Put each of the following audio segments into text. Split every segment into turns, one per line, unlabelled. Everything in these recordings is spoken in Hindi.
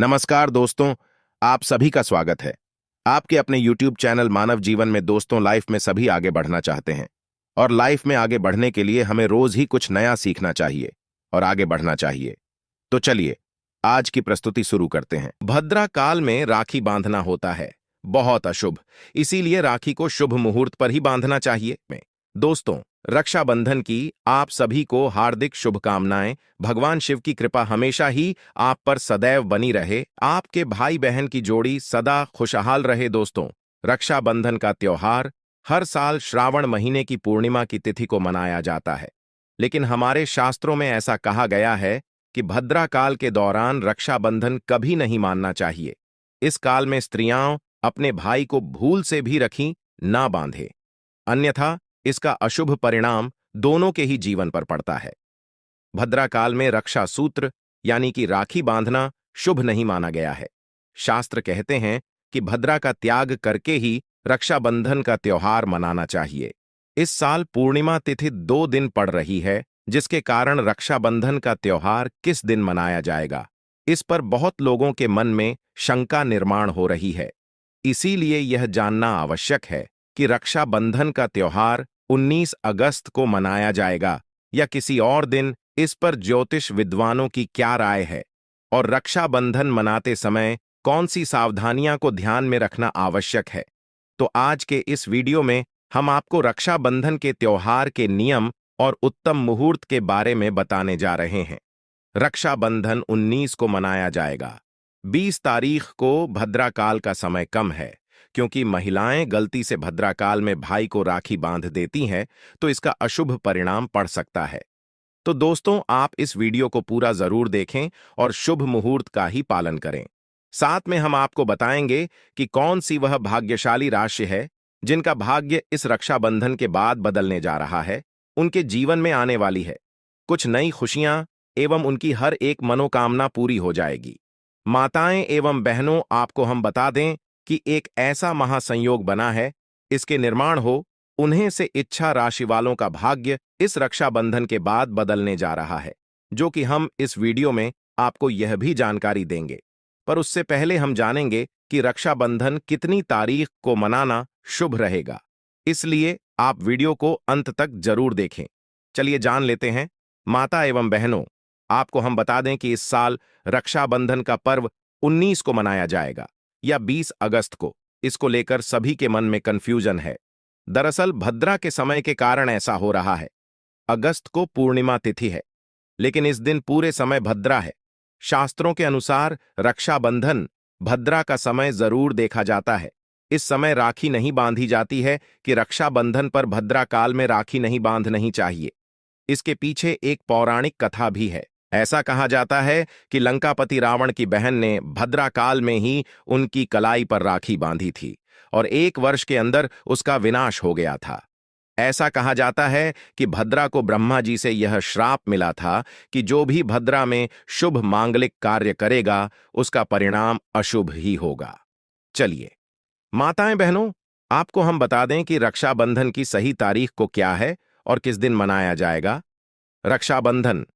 नमस्कार दोस्तों, आप सभी का स्वागत है। आपके अपने YouTube चैनल मानव जीवन में दोस्तों लाइफ में सभी आगे बढ़ना चाहते हैं और लाइफ में आगे बढ़ने के लिए हमें रोज ही कुछ नया सीखना चाहिए और आगे बढ़ना चाहिए। तो चलिए आज की प्रस्तुति शुरू करते हैं। भद्रा काल में राखी बांधना होता है बहुत अशुभ, इसीलिए राखी को शुभ मुहूर्त पर ही बांधना चाहिए। दोस्तों, रक्षाबंधन की आप सभी को हार्दिक शुभकामनाएं। भगवान शिव की कृपा हमेशा ही आप पर सदैव बनी रहे, आपके भाई बहन की जोड़ी सदा खुशहाल रहे। दोस्तों, रक्षाबंधन का त्योहार हर साल श्रावण महीने की पूर्णिमा की तिथि को मनाया जाता है, लेकिन हमारे शास्त्रों में ऐसा कहा गया है कि भद्रा काल के दौरान रक्षाबंधन कभी नहीं मानना चाहिए। इस काल में स्त्रियां अपने भाई को भूल से भी रखी ना बांधे, अन्यथा इसका अशुभ परिणाम दोनों के ही जीवन पर पड़ता है। भद्रा काल में रक्षा सूत्र यानी कि राखी बांधना शुभ नहीं माना गया है। शास्त्र कहते हैं कि भद्रा का त्याग करके ही रक्षाबंधन का त्योहार मनाना चाहिए। इस साल पूर्णिमा तिथि 2 दिन पड़ रही है, जिसके कारण रक्षाबंधन का त्योहार किस दिन मनाया जाएगा, इस पर बहुत लोगों के मन में शंका निर्माण हो रही है। इसीलिए यह जानना आवश्यक है कि रक्षाबंधन का त्योहार 19 अगस्त को मनाया जाएगा या किसी और दिन। इस पर ज्योतिष विद्वानों की क्या राय है और रक्षाबंधन मनाते समय कौन सी सावधानियां को ध्यान में रखना आवश्यक है, तो आज के इस वीडियो में हम आपको रक्षाबंधन के त्योहार के नियम और उत्तम मुहूर्त के बारे में बताने जा रहे हैं। रक्षाबंधन 19 को मनाया जाएगा। 20 तारीख को भद्राकाल का समय कम है, क्योंकि महिलाएं गलती से भद्राकाल में भाई को राखी बांध देती हैं तो इसका अशुभ परिणाम पड़ सकता है। तो दोस्तों, आप इस वीडियो को पूरा जरूर देखें और शुभ मुहूर्त का ही पालन करें। साथ में हम आपको बताएंगे कि कौन सी वह भाग्यशाली राशि है जिनका भाग्य इस रक्षाबंधन के बाद बदलने जा रहा है, उनके जीवन में आने वाली है कुछ नई खुशियां एवं उनकी हर एक मनोकामना पूरी हो जाएगी। माताएं एवं बहनों, आपको हम बता दें कि एक ऐसा महासंयोग बना है, इसके निर्माण हो उन्हें से इच्छा राशि वालों का भाग्य इस रक्षाबंधन के बाद बदलने जा रहा है, जो कि हम इस वीडियो में आपको यह भी जानकारी देंगे। पर उससे पहले हम जानेंगे कि रक्षाबंधन कितनी तारीख को मनाना शुभ रहेगा, इसलिए आप वीडियो को अंत तक जरूर देखें। चलिए जान लेते हैं। माता एवं बहनों, आपको हम बता दें कि इस साल रक्षाबंधन का पर्व 19 को मनाया जाएगा या 20 अगस्त को। इसको लेकर सभी के मन में कंफ्यूजन है। दरअसल भद्रा के समय के कारण ऐसा हो रहा है। अगस्त को पूर्णिमा तिथि है, लेकिन इस दिन पूरे समय भद्रा है। शास्त्रों के अनुसार रक्षाबंधन भद्रा का समय जरूर देखा जाता है। इस समय राखी नहीं बांधी जाती है कि रक्षाबंधन पर भद्रा काल में राखी नहीं बांधनी चाहिए। इसके पीछे एक पौराणिक कथा भी है। ऐसा कहा जाता है कि लंकापति रावण की बहन ने भद्रा काल में ही उनकी कलाई पर राखी बांधी थी और 1 वर्ष के अंदर उसका विनाश हो गया था। ऐसा कहा जाता है कि भद्रा को ब्रह्मा जी से यह श्राप मिला था कि जो भी भद्रा में शुभ मांगलिक कार्य करेगा उसका परिणाम अशुभ ही होगा। चलिए माताएं बहनों, आपको हम बता दें कि रक्षाबंधन की सही तारीख को क्या है और किस दिन मनाया जाएगा। रक्षाबंधन,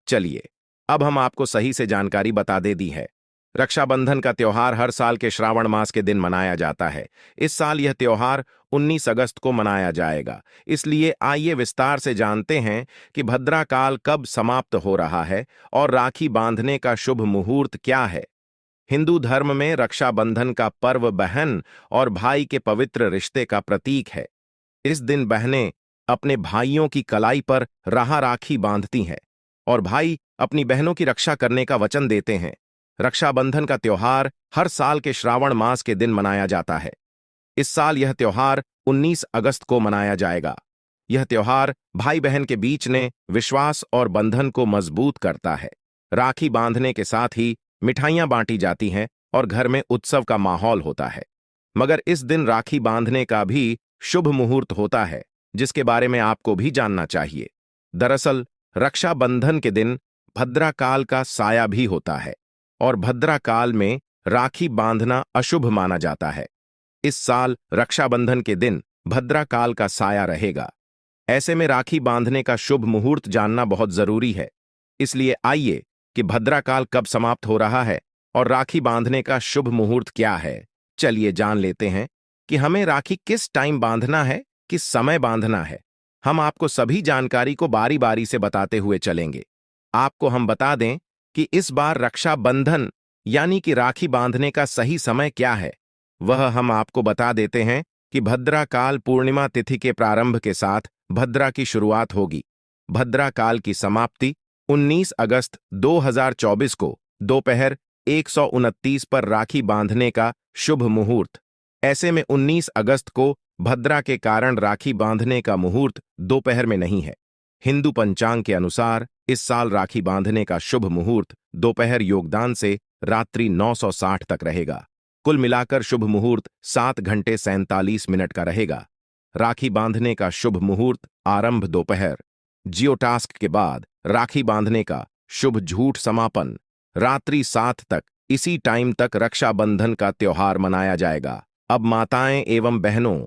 चलिए अब हम आपको सही से जानकारी बता दे दी है। रक्षाबंधन का त्योहार हर साल के श्रावण मास के दिन मनाया जाता है। इस साल यह त्योहार 19 अगस्त को मनाया जाएगा। इसलिए आइए विस्तार से जानते हैं कि भद्रा काल कब समाप्त हो रहा है और राखी बांधने का शुभ मुहूर्त क्या है। हिंदू धर्म में रक्षाबंधन का पर्व बहन और भाई के पवित्र रिश्ते का प्रतीक है। इस दिन बहनें अपने भाइयों की कलाई पर राखी बांधती हैं और भाई अपनी बहनों की रक्षा करने का वचन देते हैं। रक्षाबंधन का त्योहार हर साल के श्रावण मास के दिन मनाया जाता है। इस साल यह त्योहार 19 अगस्त को मनाया जाएगा। यह त्योहार भाई बहन के बीच में विश्वास और बंधन को मजबूत करता है। राखी बांधने के साथ ही मिठाइयां बांटी जाती हैं और घर में उत्सव का माहौल होता है। मगर इस दिन राखी बांधने का भी शुभ मुहूर्त होता है, जिसके बारे में आपको भी जानना चाहिए। दरअसल रक्षाबंधन के दिन भद्रा काल का साया भी होता है और भद्रा काल में राखी बांधना अशुभ माना जाता है। इस साल रक्षाबंधन के दिन भद्रा काल का साया रहेगा। ऐसे में राखी बांधने का शुभ मुहूर्त जानना बहुत जरूरी है। इसलिए आइए कि भद्रा काल कब समाप्त हो रहा है और राखी बांधने का शुभ मुहूर्त क्या है। चलिए जान लेते हैं कि हमें राखी किस टाइम बांधना है, किस समय बांधना है। हम आपको सभी जानकारी को बारी बारी से बताते हुए चलेंगे। आपको हम बता दें कि इस बार रक्षाबंधन यानी कि राखी बांधने का सही समय क्या है, वह हम आपको बता देते हैं कि भद्रा काल पूर्णिमा तिथि के प्रारंभ के साथ भद्रा की शुरुआत होगी। भद्रा काल की समाप्ति 19 अगस्त 2024 को दोपहर 129 पर राखी बांधने का शुभ मुहूर्त। ऐसे में 19 अगस्त को भद्रा के कारण राखी बांधने का मुहूर्त दोपहर में नहीं है। हिंदू पंचांग के अनुसार इस साल राखी बांधने का शुभ मुहूर्त दोपहर योगदान से रात्रि 9:60 तक रहेगा। कुल मिलाकर शुभ मुहूर्त 7 घंटे 47 मिनट का रहेगा। राखी बांधने का शुभ मुहूर्त आरंभ दोपहर। जियो टास्क के बाद राखी बांधने का शुभ झूठ समापन रात्रि 7 तक। इसी टाइम तक रक्षाबंधन का त्योहार मनाया जाएगा। अब माताएं एवं बहनों,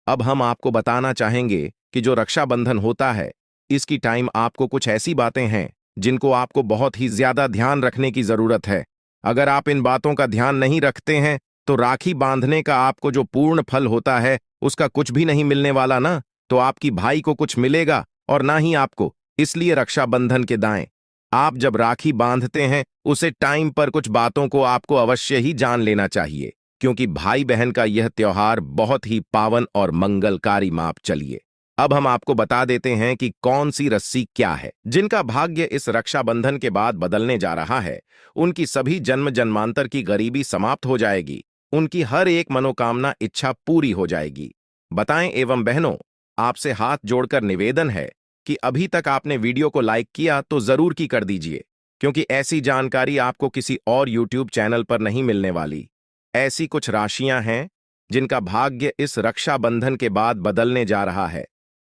अब हम आपको बताना चाहेंगे कि जो रक्षाबंधन होता है, इसकी टाइम आपको कुछ ऐसी बातें हैं जिनको आपको बहुत ही ज्यादा ध्यान रखने की जरूरत है। अगर आप इन बातों का ध्यान नहीं रखते हैं तो राखी बांधने का आपको जो पूर्ण फल होता है उसका कुछ भी नहीं मिलने वाला ना। तो आपकी भाई को कुछ मिलेगा और ना ही आपको। इसलिए रक्षाबंधन के दाएं आप जब राखी बांधते हैं उसे टाइम पर कुछ बातों को आपको अवश्य ही जान लेना चाहिए, क्योंकि भाई बहन का यह त्योहार बहुत ही पावन और मंगलकारी माप। चलिए अब हम आपको बता देते हैं कि कौन सी रस्सी क्या है। जिनका भाग्य इस रक्षाबंधन के बाद बदलने जा रहा है, उनकी सभी जन्म जन्मांतर की गरीबी समाप्त हो जाएगी। उनकी हर एक मनोकामना इच्छा पूरी हो जाएगी। बताएं एवं बहनों, आपसे हाथ जोड़कर निवेदन है कि अभी तक आपने वीडियो को लाइक किया तो जरूर की कर दीजिए, क्योंकि ऐसी जानकारी आपको किसी और यूट्यूब चैनल पर नहीं मिलने वाली। ऐसी कुछ राशियां हैं जिनका भाग्य इस रक्षाबंधन के बाद बदलने जा रहा है।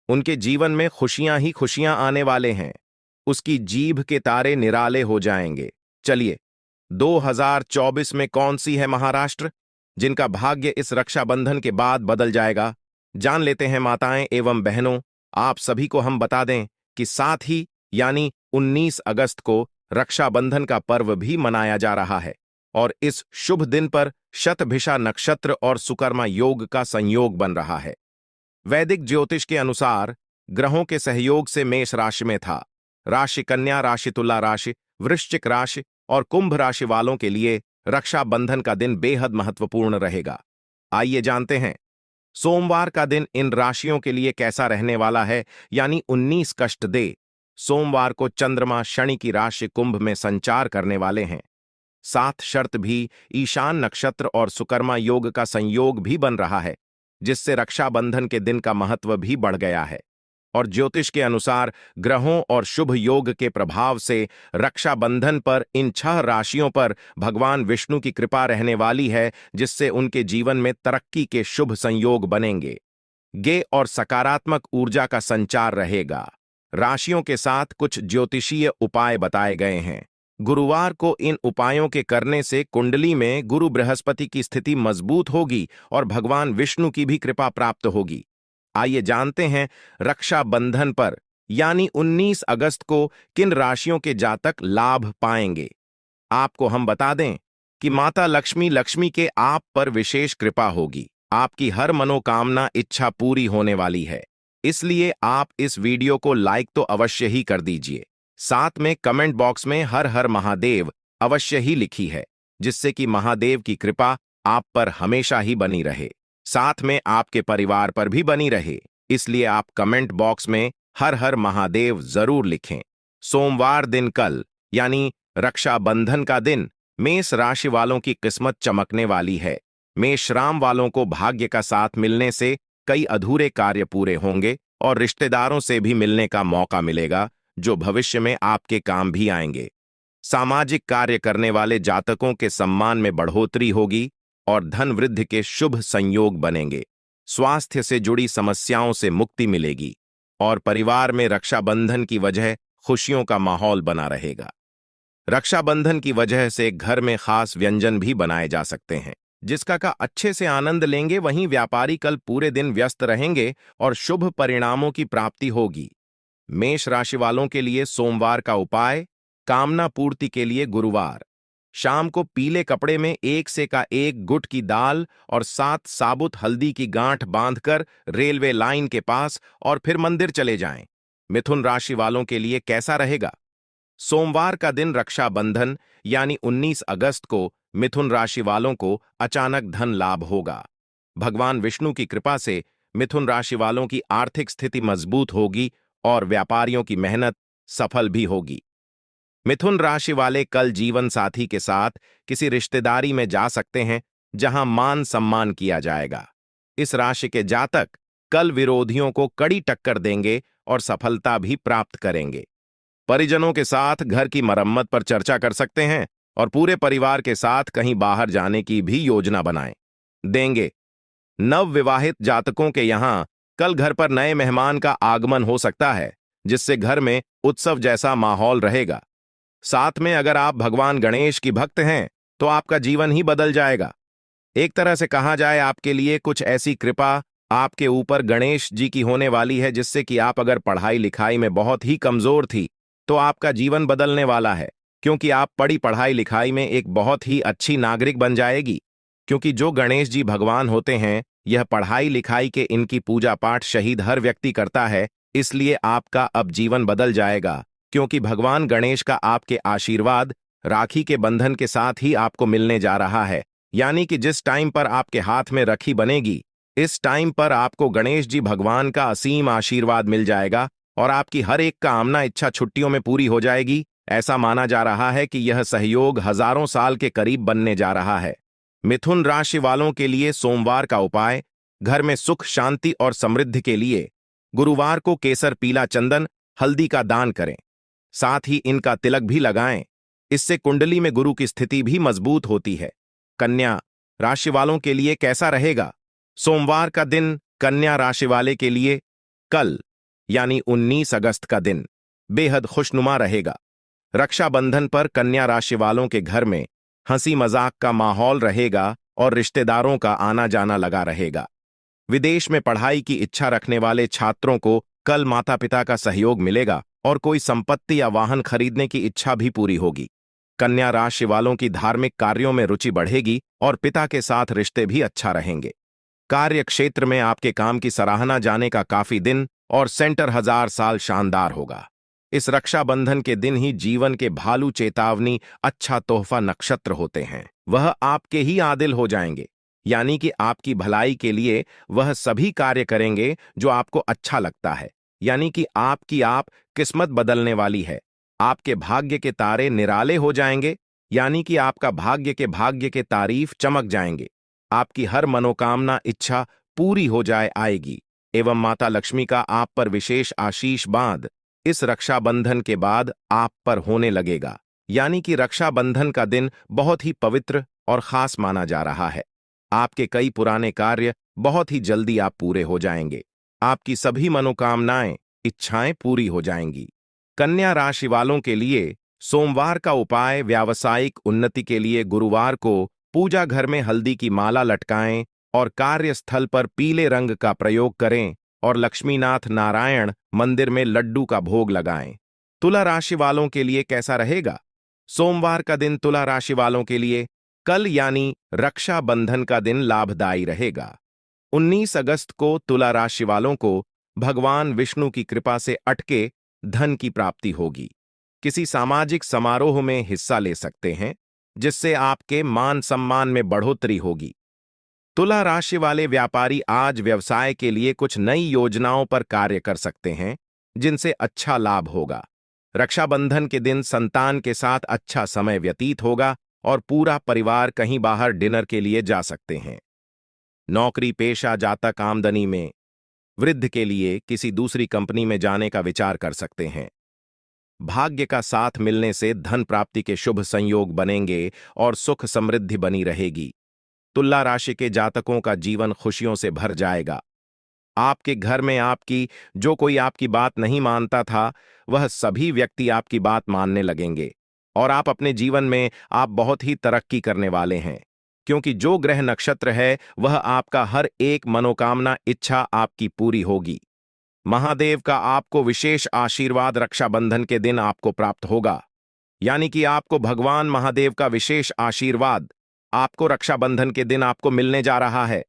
उनके जीवन में खुशियां ही खुशियां आने वाले हैं। उसकी जीभ के तारे निराले हो जाएंगे। चलिए 2024 में कौन सी है महाराष्ट्र जिनका भाग्य इस रक्षाबंधन के बाद बदल जाएगा, जान लेते हैं। माताएं एवं बहनों, आप सभी को हम बता दें कि साथ ही यानी 19 अगस्त को रक्षाबंधन का पर्व भी मनाया जा रहा है और इस शुभ दिन पर शतभिषा नक्षत्र और सुकर्मा योग का संयोग बन रहा है। वैदिक ज्योतिष के अनुसार ग्रहों के सहयोग से मेष राशि में था। राशि कन्या राशि, तुला राशि, वृश्चिक राशि और कुंभ राशि वालों के लिए रक्षाबंधन का दिन बेहद महत्वपूर्ण रहेगा। आइए जानते हैं सोमवार का दिन इन राशियों के लिए कैसा रहने वाला है, यानी 19 कष्ट दे। सोमवार को चंद्रमा शनि की राशि कुंभ में संचार करने वाले हैं। साथ शर्त भी ईशान नक्षत्र और सुकर्मा योग का संयोग भी बन रहा है, जिससे रक्षाबंधन के दिन का महत्व भी बढ़ गया है। और ज्योतिष के अनुसार ग्रहों और शुभ योग के प्रभाव से रक्षाबंधन पर इन 6 राशियों पर भगवान विष्णु की कृपा रहने वाली है, जिससे उनके जीवन में तरक्की के शुभ संयोग बनेंगे गे और सकारात्मक ऊर्जा का संचार रहेगा। राशियों के साथ कुछ ज्योतिषीय उपाय बताए गए हैं। गुरुवार को इन उपायों के करने से कुंडली में गुरु बृहस्पति की स्थिति मजबूत होगी और भगवान विष्णु की भी कृपा प्राप्त होगी। आइए जानते हैं रक्षाबंधन पर यानी 19 अगस्त को किन राशियों के जातक लाभ पाएंगे। आपको हम बता दें कि माता लक्ष्मी के आप पर विशेष कृपा होगी। आपकी हर मनोकामना इच्छा पूरी होने वाली है। इसलिए आप इस वीडियो को लाइक तो अवश्य ही कर दीजिए। साथ में कमेंट बॉक्स में हर हर महादेव अवश्य ही लिखी है, जिससे कि महादेव की कृपा आप पर हमेशा ही बनी रहे, साथ में आपके परिवार पर भी बनी रहे। इसलिए आप कमेंट बॉक्स में हर हर महादेव जरूर लिखें। सोमवार दिन कल यानी रक्षाबंधन का दिन मेष राशि वालों की किस्मत चमकने वाली है। मेष राशि वालों को भाग्य का साथ मिलने से कई अधूरे कार्य पूरे होंगे और रिश्तेदारों से भी मिलने का मौका मिलेगा, जो भविष्य में आपके काम भी आएंगे। सामाजिक कार्य करने वाले जातकों के सम्मान में बढ़ोतरी होगी और धन वृद्धि के शुभ संयोग बनेंगे। स्वास्थ्य से जुड़ी समस्याओं से मुक्ति मिलेगी और परिवार में रक्षाबंधन की वजह खुशियों का माहौल बना रहेगा। रक्षाबंधन की वजह से घर में खास व्यंजन भी बनाए जा सकते हैं, जिसका का अच्छे से आनंद लेंगे। वहीं व्यापारी कल पूरे दिन व्यस्त रहेंगे और शुभ परिणामों की प्राप्ति होगी। मेष राशि वालों के लिए सोमवार का उपाय, कामना पूर्ति के लिए गुरुवार शाम को पीले कपड़े में एक से का एक गुट की दाल और 7 साबुत हल्दी की गांठ बांधकर रेलवे लाइन के पास और फिर मंदिर चले जाएं। मिथुन राशि वालों के लिए कैसा रहेगा? सोमवार का दिन रक्षाबंधन यानी 19 अगस्त को मिथुन राशि वालों को अचानक धन लाभ होगा। भगवान विष्णु की कृपा से मिथुन राशि वालों की आर्थिक स्थिति मजबूत होगी और व्यापारियों की मेहनत सफल भी होगी। मिथुन राशि वाले कल जीवन साथी के साथ किसी रिश्तेदारी में जा सकते हैं जहां मान सम्मान किया जाएगा। इस राशि के जातक कल विरोधियों को कड़ी टक्कर देंगे और सफलता भी प्राप्त करेंगे। परिजनों के साथ घर की मरम्मत पर चर्चा कर सकते हैं और पूरे परिवार के साथ कहीं बाहर जाने की भी योजना बनाएं देंगे। नवविवाहित जातकों के यहां कल घर पर नए मेहमान का आगमन हो सकता है, जिससे घर में उत्सव जैसा माहौल रहेगा। साथ में अगर आप भगवान गणेश की भक्त हैं तो आपका जीवन ही बदल जाएगा। एक तरह से कहा जाए, आपके लिए कुछ ऐसी कृपा आपके ऊपर गणेश जी की होने वाली है जिससे कि आप अगर पढ़ाई लिखाई में बहुत ही कमजोर थी तो आपका जीवन बदलने वाला है, क्योंकि आप पढ़ी पढ़ाई लिखाई में एक बहुत ही अच्छी नागरिक बन जाएगी। क्योंकि जो गणेश जी भगवान होते हैं, यह पढ़ाई लिखाई के इनकी पूजा पाठ शहीद हर व्यक्ति करता है, इसलिए आपका अब जीवन बदल जाएगा। क्योंकि भगवान गणेश का आपके आशीर्वाद राखी के बंधन के साथ ही आपको मिलने जा रहा है। यानी कि जिस टाइम पर आपके हाथ में राखी बनेगी, इस टाइम पर आपको गणेश जी भगवान का असीम आशीर्वाद मिल जाएगा और आपकी हर एक कामना इच्छा छुट्टियों में पूरी हो जाएगी। ऐसा माना जा रहा है कि यह सहयोग हजारों साल के करीब बनने जा रहा है। मिथुन राशि वालों के लिए सोमवार का उपाय: घर में सुख शांति और समृद्धि के लिए गुरुवार को केसर पीला चंदन हल्दी का दान करें। साथ ही इनका तिलक भी लगाएं। इससे कुंडली में गुरु की स्थिति भी मजबूत होती है। कन्या राशि वालों के लिए कैसा रहेगा? सोमवार का दिन कन्या राशि वाले के लिए कल यानी 19 अगस्त का दिन बेहद खुशनुमा रहेगा। रक्षाबंधन पर कन्या राशि वालों के घर में हंसी मजाक का माहौल रहेगा और रिश्तेदारों का आना जाना लगा रहेगा। विदेश में पढ़ाई की इच्छा रखने वाले छात्रों को कल माता पिता का सहयोग मिलेगा और कोई संपत्ति या वाहन खरीदने की इच्छा भी पूरी होगी। कन्या राशि वालों की धार्मिक कार्यों में रुचि बढ़ेगी और पिता के साथ रिश्ते भी अच्छा रहेंगे। कार्य क्षेत्र में आपके काम की सराहना जाने का काफी दिन और सेंटर 1000 साल शानदार होगा। इस रक्षाबंधन के दिन ही जीवन के भालू चेतावनी अच्छा तोहफा नक्षत्र होते हैं, वह आपके ही आदिल हो जाएंगे। यानी कि आपकी भलाई के लिए वह सभी कार्य करेंगे जो आपको अच्छा लगता है। यानी कि आपकी किस्मत बदलने वाली है। आपके भाग्य के तारे निराले हो जाएंगे। यानी कि आपका भाग्य के तारीफ चमक जाएंगे। आपकी हर मनोकामना इच्छा पूरी हो जाए आएगी एवं माता लक्ष्मी का आप पर विशेष आशीष बांध इस रक्षाबंधन के बाद आप पर होने लगेगा। यानी कि रक्षाबंधन का दिन बहुत ही पवित्र और खास माना जा रहा है। आपके कई पुराने कार्य बहुत ही जल्दी आप पूरे हो जाएंगे। आपकी सभी मनोकामनाएं इच्छाएं पूरी हो जाएंगी। कन्या राशि वालों के लिए सोमवार का उपाय: व्यावसायिक उन्नति के लिए गुरुवार को पूजा घर में हल्दी की माला लटकाएं और कार्यस्थल पर पीले रंग का प्रयोग करें और लक्ष्मीनाथ नारायण मंदिर में लड्डू का भोग लगाएं। तुला राशि वालों के लिए कैसा रहेगा? सोमवार का दिन तुला राशि वालों के लिए कल यानी रक्षाबंधन का दिन लाभदायी रहेगा। 19 अगस्त को तुला राशि वालों को भगवान विष्णु की कृपा से अटके धन की प्राप्ति होगी। किसी सामाजिक समारोह में हिस्सा ले सकते हैं, जिससे आपके मान सम्मान में बढ़ोतरी होगी। तुला राशि वाले व्यापारी आज व्यवसाय के लिए कुछ नई योजनाओं पर कार्य कर सकते हैं, जिनसे अच्छा लाभ होगा। रक्षाबंधन के दिन संतान के साथ अच्छा समय व्यतीत होगा और पूरा परिवार कहीं बाहर डिनर के लिए जा सकते हैं। नौकरी पेशा जातक आमदनी में वृद्धि के लिए किसी दूसरी कंपनी में जाने का विचार कर सकते हैं। भाग्य का साथ मिलने से धन प्राप्ति के शुभ संयोग बनेंगे और सुख समृद्धि बनी रहेगी। तुला राशि के जातकों का जीवन खुशियों से भर जाएगा। आपके घर में जो कोई आपकी बात नहीं मानता था, वह सभी व्यक्ति आपकी बात मानने लगेंगे और आप अपने जीवन में बहुत ही तरक्की करने वाले हैं। क्योंकि जो ग्रह नक्षत्र है वह आपका हर एक मनोकामना इच्छा आपकी पूरी होगी। महादेव का आपको विशेष आशीर्वाद रक्षाबंधन के दिन आपको प्राप्त होगा। यानी कि आपको भगवान महादेव का विशेष आशीर्वाद आपको रक्षाबंधन के दिन आपको मिलने जा रहा है।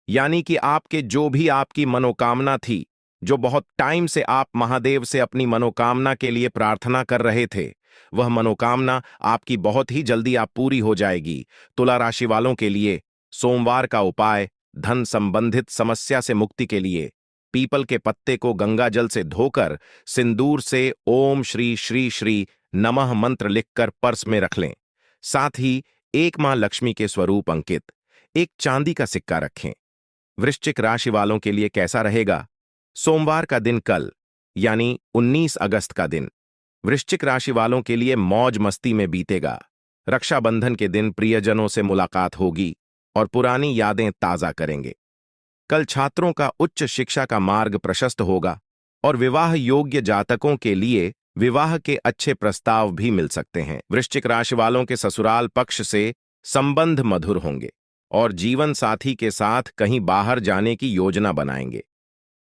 यानी कि आपके जो भी आपकी मनोकामना थी, जो बहुत टाइम से आप महादेव से अपनी मनोकामना के लिए प्रार्थना कर रहे थे, वह मनोकामना आपकी बहुत ही जल्दी आप पूरी हो जाएगी। तुला राशि वालों के लिए सोमवार का उपाय, धन संबंधित समस्या से मुक्ति के लिए पीपल के पत्ते को गंगा जल से धोकर सिंदूर से ओम श्री श्री श्री नमः मंत्र लिखकर पर्स में रख लें। साथ ही एक मां लक्ष्मी के स्वरूप अंकित एक चांदी का सिक्का रखें। वृश्चिक राशि वालों के लिए कैसा रहेगा? सोमवार का दिन कल यानी 19 अगस्त का दिन वृश्चिक राशि वालों के लिए मौज मस्ती में बीतेगा। रक्षाबंधन के दिन प्रियजनों से मुलाकात होगी और पुरानी यादें ताजा करेंगे। कल छात्रों का उच्च शिक्षा का मार्ग प्रशस्त होगा और विवाह योग्य जातकों के लिए विवाह के अच्छे प्रस्ताव भी मिल सकते हैं। वृश्चिक राशि वालों के ससुराल पक्ष से संबंध मधुर होंगे और जीवन साथी के साथ कहीं बाहर जाने की योजना बनाएंगे।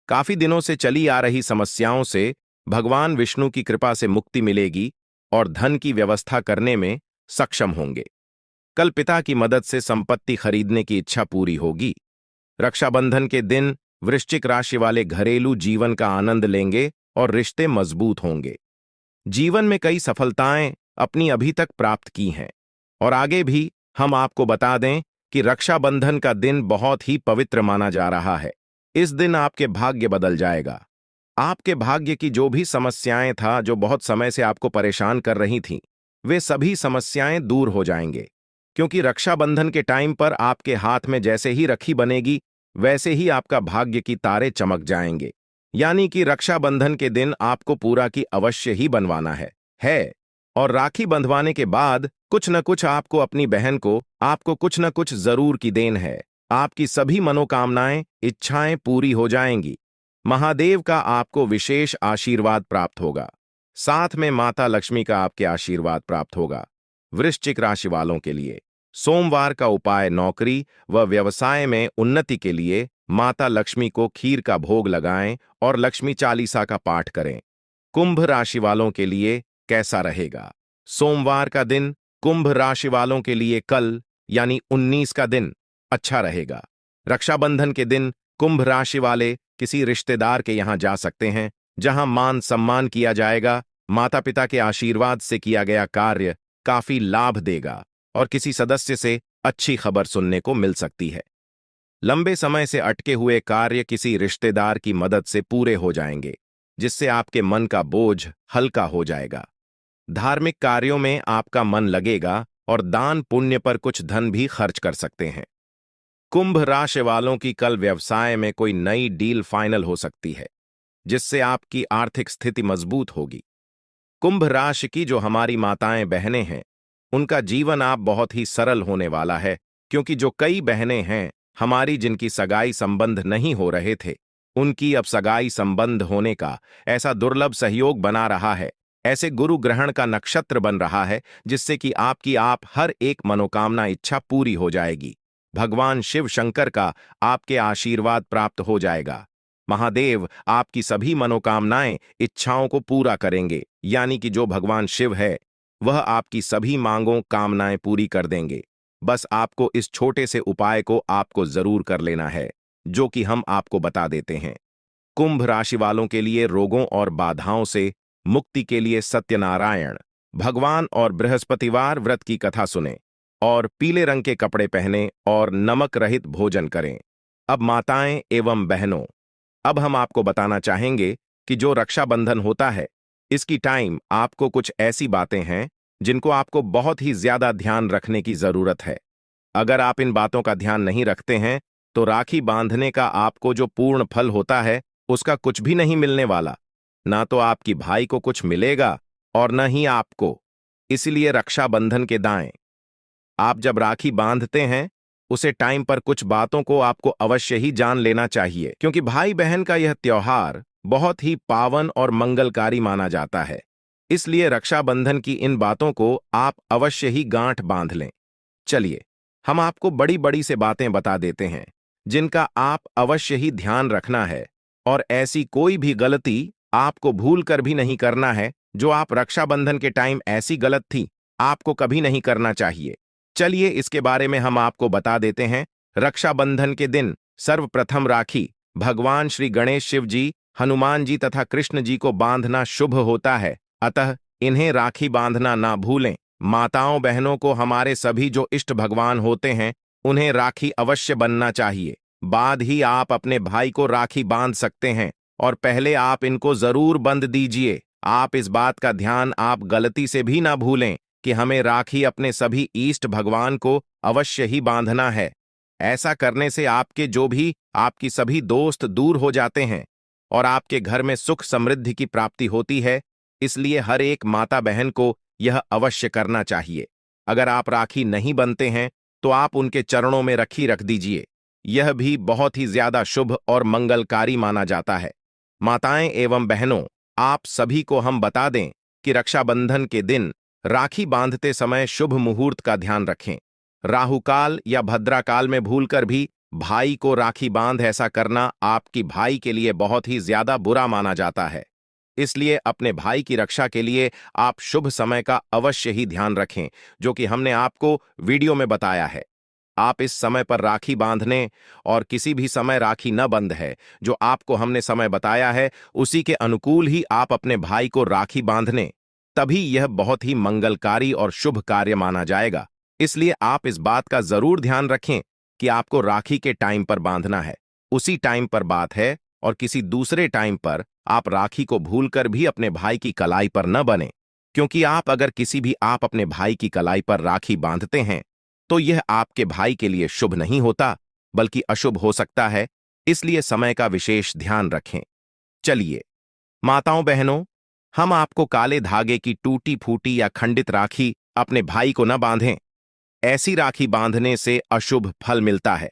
काफी दिनों से चली आ रही समस्याओं से भगवान विष्णु की कृपा से मुक्ति मिलेगी और धन की व्यवस्था करने में सक्षम होंगे। कल पिता की मदद से संपत्ति खरीदने की इच्छा पूरी होगी। रक्षाबंधन के दिन वृश्चिक राशि वाले घरेलू जीवन का आनंद लेंगे और रिश्ते मजबूत होंगे। जीवन में कई सफलताएं अपनी अभी तक प्राप्त की हैं और आगे भी हम आपको बता दें कि रक्षाबंधन का दिन बहुत ही पवित्र माना जा रहा है। इस दिन आपके भाग्य बदल जाएगा। आपके भाग्य की जो भी समस्याएं था, जो बहुत समय से आपको परेशान कर रही थीं, वे सभी समस्याएं दूर हो जाएंगे, क्योंकि रक्षाबंधन के टाइम पर आपके हाथ में जैसे ही रखी बनेगी, वैसे ही आपका भाग्य की तारे चमक जाएंगे। यानी कि रक्षाबंधन के दिन आपको पूरा की अवश्य ही बनवाना है। और राखी बंधवाने के बाद कुछ न कुछ आपको अपनी बहन को आपको कुछ न कुछ जरूर की देन है। आपकी सभी मनोकामनाएं, इच्छाएं पूरी हो जाएंगी। महादेव का आपको विशेष आशीर्वाद प्राप्त होगा। साथ में माता लक्ष्मी का आपके आशीर्वाद प्राप्त होगा। वृश्चिक राशि वालों के लिए सोमवार का उपाय, नौकरी व व्यवसाय में उन्नति के लिए माता लक्ष्मी को खीर का भोग लगाएं और लक्ष्मी चालीसा का पाठ करें। कुंभ राशि वालों के लिए कैसा रहेगा? सोमवार का दिन कुंभ राशि वालों के लिए कल यानी 19 का दिन अच्छा रहेगा। रक्षाबंधन के दिन कुंभ राशि वाले किसी रिश्तेदार के यहां जा सकते हैं, जहां मान सम्मान किया जाएगा। माता पिता के आशीर्वाद से किया गया कार्य काफी लाभ देगा और किसी सदस्य से अच्छी खबर सुनने को मिल सकती है। लंबे समय से अटके हुए कार्य किसी रिश्तेदार की मदद से पूरे हो जाएंगे, जिससे आपके मन का बोझ हल्का हो जाएगा। धार्मिक कार्यों में आपका मन लगेगा और दान पुण्य पर कुछ धन भी खर्च कर सकते हैं। कुंभ राशि वालों की कल व्यवसाय में कोई नई डील फाइनल हो सकती है, जिससे आपकी आर्थिक स्थिति मजबूत होगी। कुंभ राशि की जो हमारी माताएं बहनें हैं, उनका जीवन आप बहुत ही सरल होने वाला है, क्योंकि जो कई बहनें हैं हमारी जिनकी सगाई संबंध नहीं हो रहे थे, उनकी अब सगाई संबंध होने का ऐसा दुर्लभ सहयोग बना रहा है। ऐसे गुरु ग्रहण का नक्षत्र बन रहा है, जिससे कि आपकी हर एक मनोकामना इच्छा पूरी हो जाएगी। भगवान शिव शंकर का आपके आशीर्वाद प्राप्त हो जाएगा। महादेव आपकी सभी मनोकामनाएं, इच्छाओं को पूरा करेंगे। यानी कि जो भगवान शिव है, वह आपकी सभी मांगों, कामनाएं पूरी कर देंगे। बस आपको इस छोटे से उपाय को आपको जरूर कर लेना है, जो कि हम आपको बता देते हैं। कुंभ राशि वालों के लिए रोगों और बाधाओं से मुक्ति के लिए सत्यनारायण भगवान और बृहस्पतिवार व्रत की कथा सुनें और पीले रंग के कपड़े पहनें और नमक रहित भोजन करें। अब माताएं एवं बहनों, अब हम आपको बताना चाहेंगे कि जो रक्षाबंधन होता है, इसकी टाइम आपको कुछ ऐसी बातें हैं जिनको आपको बहुत ही ज्यादा ध्यान रखने की जरूरत है। अगर आप इन बातों का ध्यान नहीं रखते हैं, तो राखी बांधने का आपको जो पूर्ण फल होता है, उसका कुछ भी नहीं मिलने वाला। ना तो आपकी भाई को कुछ मिलेगा और न ही आपको। इसलिए रक्षाबंधन के दाएं आप जब राखी बांधते हैं, उसे टाइम पर कुछ बातों को आपको अवश्य ही जान लेना चाहिए, क्योंकि भाई बहन का यह त्योहार बहुत ही पावन और मंगलकारी माना जाता है। इसलिए रक्षाबंधन की इन बातों को आप अवश्य ही गांठ बांध लें। चलिए, हम आपको बड़ी बड़ी से बातें बता देते हैं, जिनका आप अवश्य ही ध्यान रखना है और ऐसी कोई भी गलती आपको भूल कर भी नहीं करना है, जो आप रक्षाबंधन के टाइम ऐसी गलत थी, आपको कभी नहीं करना चाहिए। चलिए इसके बारे में हम आपको बता देते हैं। रक्षाबंधन के दिन सर्वप्रथम राखी भगवान श्री गणेश, शिव जी, हनुमान जी तथा कृष्ण जी को बांधना शुभ होता है, अतः इन्हें राखी बांधना ना भूलें। माताओं बहनों को हमारे सभी जो इष्ट भगवान होते हैं उन्हें राखी अवश्य बनना चाहिए। बाद ही आप अपने भाई को राखी बांध सकते हैं और पहले आप इनको जरूर बंध दीजिए। आप इस बात का ध्यान आप गलती से भी ना भूलें कि हमें राखी अपने सभी इष्ट भगवान को अवश्य ही बांधना है। ऐसा करने से आपके जो भी आपकी सभी दोस्त दूर हो जाते हैं और आपके घर में सुख समृद्धि की प्राप्ति होती है। इसलिए हर एक माता बहन को यह अवश्य करना चाहिए। अगर आप राखी नहीं बनते हैं तो आप उनके चरणों में रखी रख दीजिए। यह भी बहुत ही ज्यादा शुभ और मंगलकारी माना जाता है। माताएं एवं बहनों, आप सभी को हम बता दें कि रक्षाबंधन के दिन राखी बांधते समय शुभ मुहूर्त का ध्यान रखें। राहुकाल या भद्राकाल में भूलकर भी भाई को राखी बांध ऐसा करना आपकी भाई के लिए बहुत ही ज्यादा बुरा माना जाता है। इसलिए अपने भाई की रक्षा के लिए आप शुभ समय का अवश्य ही ध्यान रखें, जो कि हमने आपको वीडियो में बताया है। आप इस समय पर राखी बांधने और किसी भी समय राखी न बंध है, जो आपको हमने समय बताया है उसी के अनुकूल ही आप अपने भाई को राखी बांधने, तभी यह बहुत ही मंगलकारी और शुभ कार्य माना जाएगा। इसलिए आप इस बात का जरूर ध्यान रखें कि आपको राखी के टाइम पर बांधना है, उसी टाइम पर बात है, और किसी दूसरे टाइम पर आप राखी को भूलकर भी अपने भाई की कलाई पर न बने, क्योंकि आप अगर किसी भी आप अपने भाई की कलाई पर राखी बांधते हैं तो यह आपके भाई के लिए शुभ नहीं होता बल्कि अशुभ हो सकता है। इसलिए समय का विशेष ध्यान रखें। चलिए माताओं बहनों, हम आपको काले धागे की टूटी फूटी या खंडित राखी अपने भाई को न बांधें। ऐसी राखी बांधने से अशुभ फल मिलता है।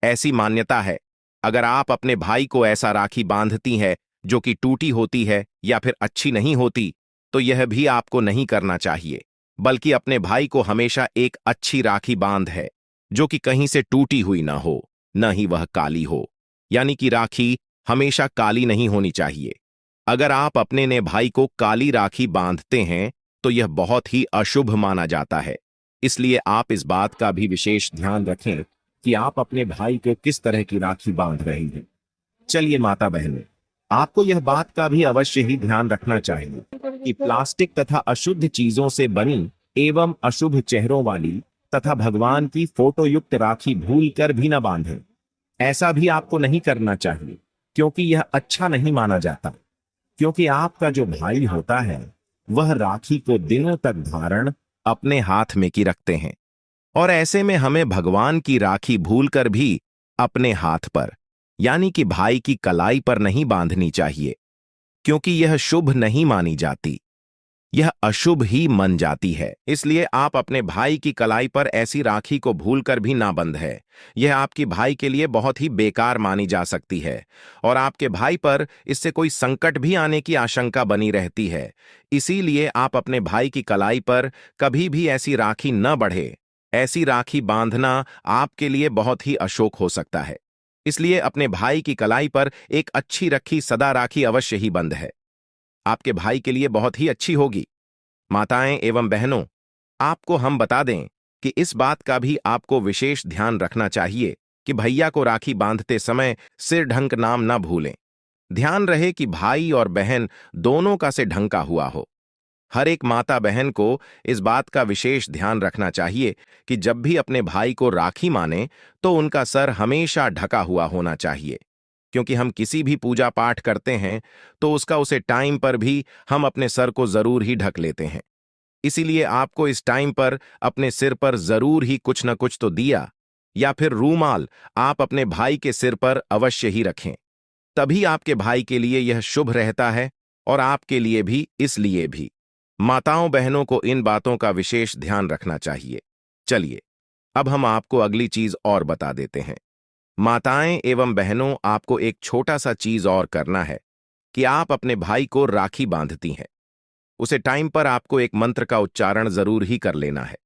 ऐसी मान्यता है, अगर आप अपने भाई को ऐसा राखी बांधती हैं जो कि टूटी होती है या फिर अच्छी नहीं होती, तो यह भी आपको नहीं करना चाहिए, बल्कि अपने भाई को हमेशा एक अच्छी राखी बांध है जो कि कहीं से टूटी हुई ना हो, न ही वह काली हो। यानी कि राखी हमेशा काली नहीं होनी चाहिए। अगर आप अपने ने भाई को काली राखी बांधते हैं तो यह बहुत ही अशुभ माना जाता है। इसलिए आप इस बात का भी विशेष ध्यान रखें कि आप अपने भाई को किस तरह की राखी बांध रही हैं। चलिए माता बहनों, आपको यह बात का भी अवश्य ही ध्यान रखना चाहिए कि प्लास्टिक तथा अशुद्ध चीजों से बनी एवं अशुभ चेहरों वाली तथा भगवान की फोटो युक्त राखी भूलकर भी न बांधें। ऐसा भी आपको नहीं करना चाहिए, क्योंकि यह अच्छा नहीं माना जाता। क्योंकि आपका जो भाई होता है वह राखी को दिनों तक धारण अपने हाथ में की रखते हैं, और ऐसे में हमें भगवान की राखी भूलकर भी अपने हाथ पर यानी कि भाई की कलाई पर नहीं बांधनी चाहिए, क्योंकि यह शुभ नहीं मानी जाती, यह अशुभ ही मन जाती है। इसलिए आप अपने भाई की कलाई पर ऐसी राखी को भूलकर भी ना बंध है। यह आपकी भाई के लिए बहुत ही बेकार मानी जा सकती है और आपके भाई पर इससे कोई संकट भी आने की आशंका बनी रहती है। इसीलिए आप अपने भाई की कलाई पर कभी भी ऐसी राखी न बढ़े। ऐसी राखी बांधना आपके लिए बहुत ही अशोक हो सकता है। इसलिए अपने भाई की कलाई पर एक अच्छी रखी सदा राखी अवश्य ही बंद है, आपके भाई के लिए बहुत ही अच्छी होगी। माताएं एवं बहनों, आपको हम बता दें कि इस बात का भी आपको विशेष ध्यान रखना चाहिए कि भैया को राखी बांधते समय सिर ढंक नाम ना भूलें। ध्यान रहे कि भाई और बहन दोनों का सिर ढंका हुआ हो। हर एक माता बहन को इस बात का विशेष ध्यान रखना चाहिए कि जब भी अपने भाई को राखी माने तो उनका सर हमेशा ढका हुआ होना चाहिए, क्योंकि हम किसी भी पूजा पाठ करते हैं तो उसका उसे टाइम पर भी हम अपने सर को जरूर ही ढक लेते हैं। इसीलिए आपको इस टाइम पर अपने सिर पर जरूर ही कुछ न कुछ तो दिया या फिर रूमाल आप अपने भाई के सिर पर अवश्य ही रखें। तभी आपके भाई के लिए यह शुभ रहता है और आपके लिए भी। इसलिए भी माताओं बहनों को इन बातों का विशेष ध्यान रखना चाहिए। चलिए अब हम आपको अगली चीज और बता देते हैं। माताएं एवं बहनों, आपको एक छोटा सा चीज और करना है कि आप अपने भाई को राखी बांधती हैं, उसे टाइम पर आपको एक मंत्र का उच्चारण जरूर ही कर लेना है।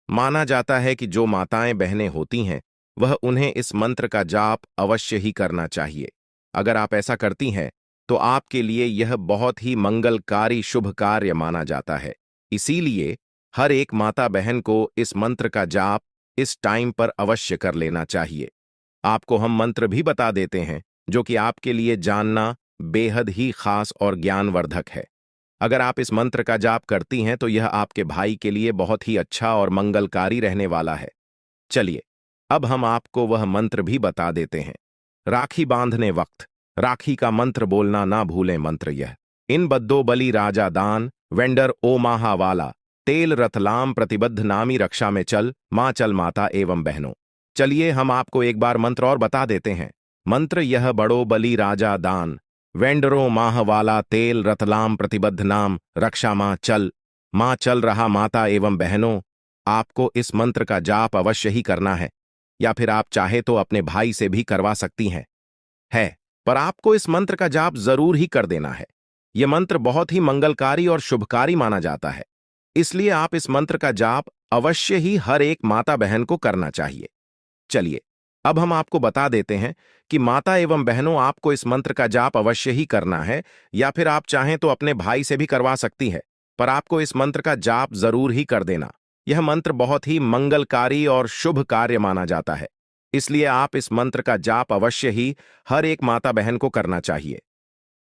माना जाता है कि जो माताएं बहनें होती हैं वह उन्हें इस मंत्र का जाप अवश्य ही करना चाहिए। अगर आप ऐसा करती हैं तो आपके लिए यह बहुत ही मंगलकारी शुभ कार्य माना जाता है। इसीलिए हर एक माता बहन को इस मंत्र का जाप इस टाइम पर अवश्य कर लेना चाहिए। आपको हम मंत्र भी बता देते हैं जो कि आपके लिए जानना बेहद ही खास और ज्ञानवर्धक है। अगर आप इस मंत्र का जाप करती हैं तो यह आपके भाई के लिए बहुत ही अच्छा और मंगलकारी रहने वाला है। चलिए, अब हम आपको वह मंत्र भी बता देते हैं। राखी बांधने वक्त राखी का मंत्र बोलना ना भूलें। मंत्र यह: इन बद्दो बली राजा दान वेंडर ओ माहा वाला तेल रतलाम प्रतिबद्ध नामी रक्षा में चल माता एवं बहनों। चलिए हम आपको एक बार मंत्र और बता देते हैं। मंत्र यह: बड़ो बली राजा दान वेंडरो माह वाला तेल रतलाम प्रतिबद्ध नाम रक्षा मां चल रहा माता एवं बहनों। आपको इस मंत्र का जाप अवश्य ही करना है, या फिर आप चाहे तो अपने भाई से भी करवा सकती हैं। पर आपको इस मंत्र का जाप जरूर ही कर देना है। यह मंत्र बहुत ही मंगलकारी और शुभकारी माना जाता है, इसलिए आप इस मंत्र का जाप अवश्य ही हर एक माता बहन को करना चाहिए। चलिए, अब हम आपको बता देते हैं कि माता एवं बहनों, आपको इस मंत्र का जाप अवश्य ही करना है, या फिर आप चाहें तो अपने भाई से भी करवा सकती है, पर आपको इस मंत्र का जाप जरूर ही कर देना। यह मंत्र बहुत ही मंगलकारी और शुभ कार्य माना जाता है, इसलिए आप इस मंत्र का जाप अवश्य ही हर एक माता बहन को करना चाहिए।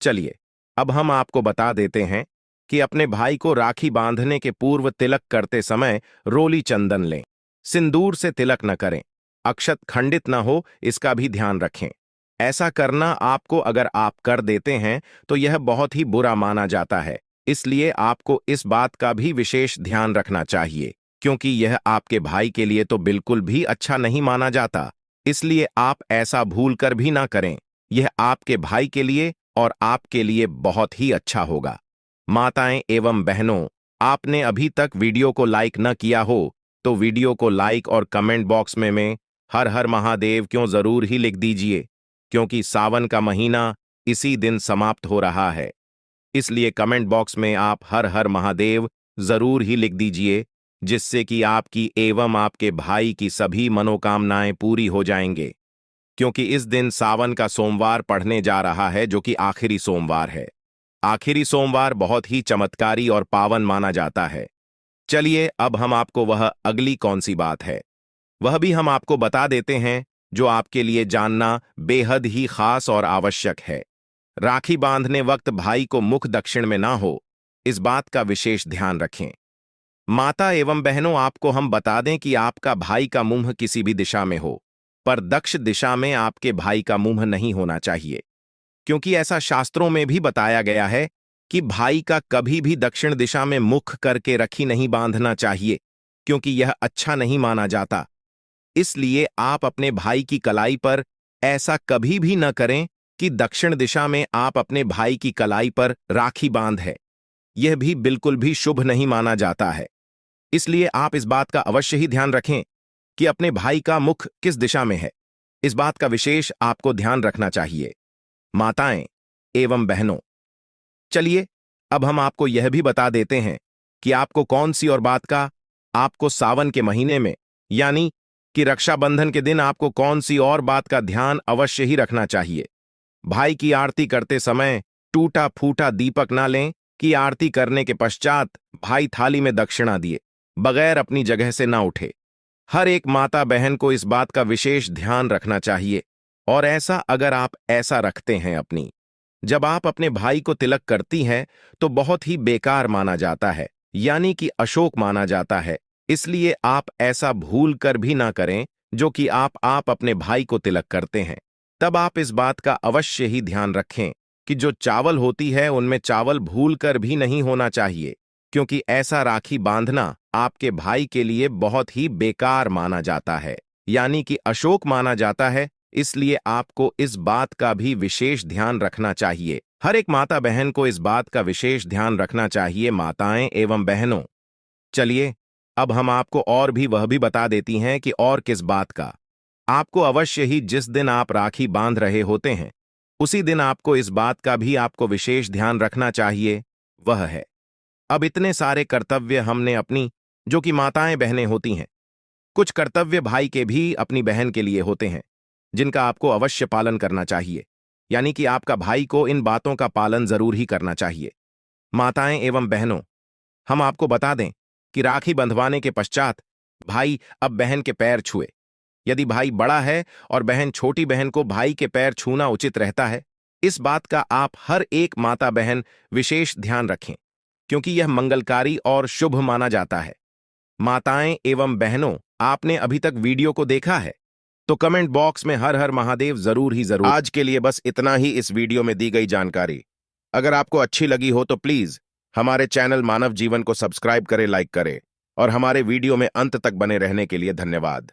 चलिए, अब हम आपको बता देते हैं कि अपने भाई को राखी बांधने के पूर्व तिलक करते समय रोली चंदन लें। सिंदूर से तिलक न करें, अक्षत खंडित न हो, इसका भी ध्यान रखें। ऐसा करना आपको अगर आप कर देते हैं तो यह बहुत ही बुरा माना जाता है, इसलिए आपको इस बात का भी विशेष ध्यान रखना चाहिए, क्योंकि यह आपके भाई के लिए तो बिल्कुल भी अच्छा नहीं माना जाता। इसलिए आप ऐसा भूल कर भी ना करें। यह आपके भाई के लिए और आपके लिए बहुत ही अच्छा होगा। माताएं एवं बहनों, आपने अभी तक वीडियो को लाइक न किया हो तो वीडियो को लाइक और कमेंट बॉक्स में हर हर महादेव क्यों जरूर ही लिख दीजिए, क्योंकि सावन का महीना इसी दिन समाप्त हो रहा है। इसलिए कमेंट बॉक्स में आप हर हर महादेव जरूर ही लिख दीजिए, जिससे कि आपकी एवं आपके भाई की सभी मनोकामनाएं पूरी हो जाएंगे। क्योंकि इस दिन सावन का सोमवार पढ़ने जा रहा है, जो कि आखिरी सोमवार है। आखिरी सोमवार बहुत ही चमत्कारी और पावन माना जाता है। चलिए, अब हम आपको वह अगली कौन सी बात है वह भी हम आपको बता देते हैं, जो आपके लिए जानना बेहद ही खास और आवश्यक है। राखी बांधने वक्त भाई को मुख दक्षिण में ना हो, इस बात का विशेष ध्यान रखें। माता एवं बहनों, आपको हम बता दें कि आपका भाई का मुंह किसी भी दिशा में हो, पर दक्ष दिशा में आपके भाई का मुंह नहीं होना चाहिए, क्योंकि ऐसा शास्त्रों में भी बताया गया है कि भाई का कभी भी दक्षिण दिशा में मुख करके रखी नहीं बांधना चाहिए, क्योंकि यह अच्छा नहीं माना जाता। इसलिए आप अपने भाई की कलाई पर ऐसा कभी भी न करें कि दक्षिण दिशा में आप अपने भाई की कलाई पर राखी बांध है। यह भी बिल्कुल भी शुभ नहीं माना जाता है। इसलिए आप इस बात का अवश्य ही ध्यान रखें कि अपने भाई का मुख किस दिशा में है। इस बात का विशेष आपको ध्यान रखना चाहिए, माताएं एवं बहनों। चलिए, अब हम आपको यह भी बता देते हैं कि आपको कौन सी और बात का आपको सावन के महीने में, यानी कि रक्षाबंधन के दिन, आपको कौन सी और बात का ध्यान अवश्य ही रखना चाहिए। भाई की आरती करते समय टूटा फूटा दीपक ना लें कि आरती करने के पश्चात भाई थाली में दक्षिणा दिए बगैर अपनी जगह से ना उठे। हर एक माता बहन को इस बात का विशेष ध्यान रखना चाहिए, और ऐसा अगर आप ऐसा रखते हैं जब आप अपने भाई को तिलक करती हैं तो बहुत ही बेकार माना जाता है, यानी कि अशोक माना जाता है। इसलिए आप ऐसा भूल कर भी ना करें, जो कि आप अपने भाई को तिलक करते हैं। तब आप इस बात का अवश्य ही ध्यान रखें कि जो चावल होती है उनमें चावल भूल कर भी नहीं होना चाहिए, क्योंकि ऐसा राखी बांधना आपके भाई के लिए बहुत ही बेकार माना जाता है, यानी कि अशोक माना जाता है। इसलिए आपको इस बात का भी विशेष ध्यान रखना चाहिए। हर एक माता बहन को इस बात का विशेष ध्यान रखना चाहिए, माताएं एवं बहनों। चलिए, अब हम आपको और भी वह भी बता देती हैं कि और किस बात का आपको अवश्य ही, जिस दिन आप राखी बांध रहे होते हैं उसी दिन आपको इस बात का भी आपको विशेष ध्यान रखना चाहिए। वह है, अब इतने सारे कर्तव्य हमने अपनी, जो कि माताएं बहनें होती हैं, कुछ कर्तव्य भाई के भी अपनी बहन के लिए होते हैं, जिनका आपको अवश्य पालन करना चाहिए। यानी कि आपका भाई को इन बातों का पालन जरूर ही करना चाहिए। माताएं एवं बहनों, हम आपको बता दें कि राखी बंधवाने के पश्चात भाई अब बहन के पैर छुए। यदि भाई बड़ा है और बहन छोटी बहन को भाई के पैर छूना उचित रहता है, इस बात का आप हर एक माता बहन विशेष ध्यान रखें, क्योंकि यह मंगलकारी और शुभ माना जाता है। माताएं एवं बहनों, आपने अभी तक वीडियो को देखा है तो कमेंट बॉक्स में हर हर महादेव जरूर ही जरूर। आज के लिए बस इतना ही इस वीडियो में दी गई जानकारी। अगर आपको अच्छी लगी हो तो प्लीज हमारे चैनल मानव जीवन को सब्सक्राइब करें, लाइक करें और हमारे वीडियो में अंत तक बने रहने के लिए धन्यवाद।